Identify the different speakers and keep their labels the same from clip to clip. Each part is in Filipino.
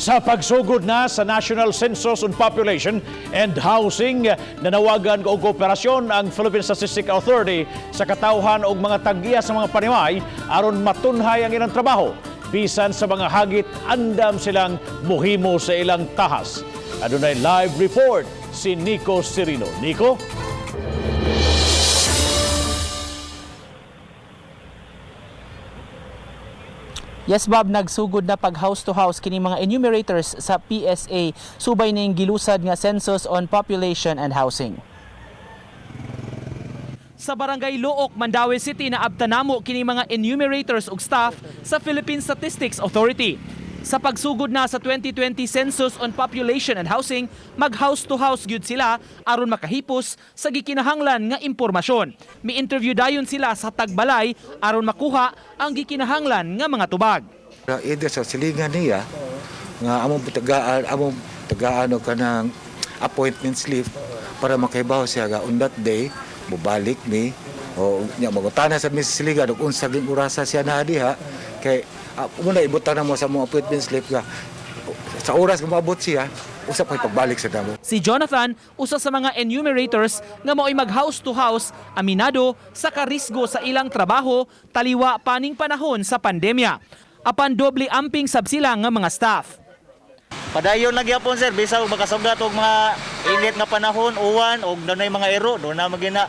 Speaker 1: Sa pagsugod na sa National Census on Population and Housing, nanawagan og kooperasyon ang Philippine Statistics Authority sa katawhan og mga tag-iya sa mga panimay aron matunhay ang ilang trabaho. Bisan sa mga hagit, andam silang muhimo sa ilang tahas. Adunay live report si Nico Cirino. Nico?
Speaker 2: Yes, Bob, nagsugod na pag house to house kini mga enumerators sa PSA subay ning gilusad nga Census on Population and Housing. Sa Barangay Luok, Mandaue City na abtanamo kini mga enumerators ug staff sa Philippine Statistics Authority. Sa pagsugod na sa 2020 Census on Population and Housing, mag-house to house gyud sila aron makahipos sa gikinahanglan nga impormasyon. Mi-interview dayon sila sa tagbalay aron makuha ang gikinahanglan nga mga tubag.
Speaker 3: Either sa silingan niya nga among tagaan og kanang appointment slip para makahibaw siya nga on that day mobalik mi o nya magutana sa silingan ug unsa ging orasa siya na diha kay muna ibutan na mo sa mga appointment slip ka sa oras nga maabot siya usap kay pagbalik sa damo.
Speaker 2: Si Jonathan, usa sa mga enumerators nga mao'y mag-house to house, aminado sa karisgo sa ilang trabaho taliwa paning panahon sa pandemya. Apan doble amping sab sila nga mga staff.
Speaker 4: Padayon lang gyapon sir, bisag makasugat og mga init nga panahon, uwan og dunay mga ero, do na magina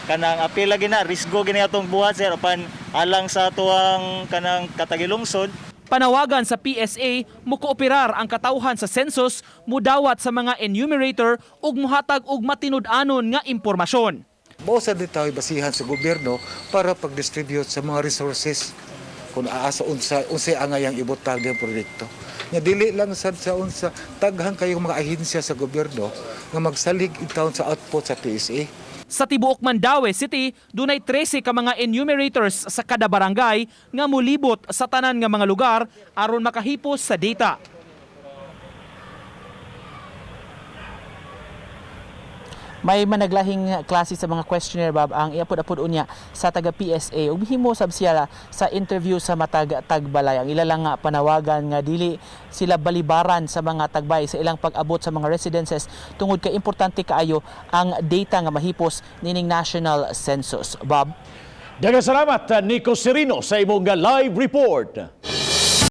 Speaker 4: kanang apil lagi na risgo gini atong buhat sir apan alang sa tuang kanang katagilungsod.
Speaker 2: Panawagan sa PSA mukooperar ang katawhan sa census mudawat sa mga enumerator ug muhatag og matinud-anon nga impormasyon.
Speaker 3: Bosa dito basihan sa gobyerno para pag-distribute sa mga resources kung aasa unsay angayang ibutang ng proyekto. Nga dili lang sa unsa taghang kayong mga ahensya sa gobyerno nga magsalig itawon sa output sa PSA.
Speaker 2: Sa tibuok Mandaue City, dunay 13 ka mga enumerators sa kada barangay nga mulibot sa tanan nga mga lugar aron makahipos sa data. May managlahing klase sa mga questionnaire, Bob, ang iapod-apod unya sa taga PSA ug himo sab siya sa interview sa matag tagbalay. Ang ila lang nga panawagan nga dili sila balibaran sa mga tagbay sa ilang pag-abot sa mga residences tungod kay importante kaayo ang data nga mahipos nining National Census. Bob?
Speaker 1: Daghang salamat Nico Cirino sa imong live report.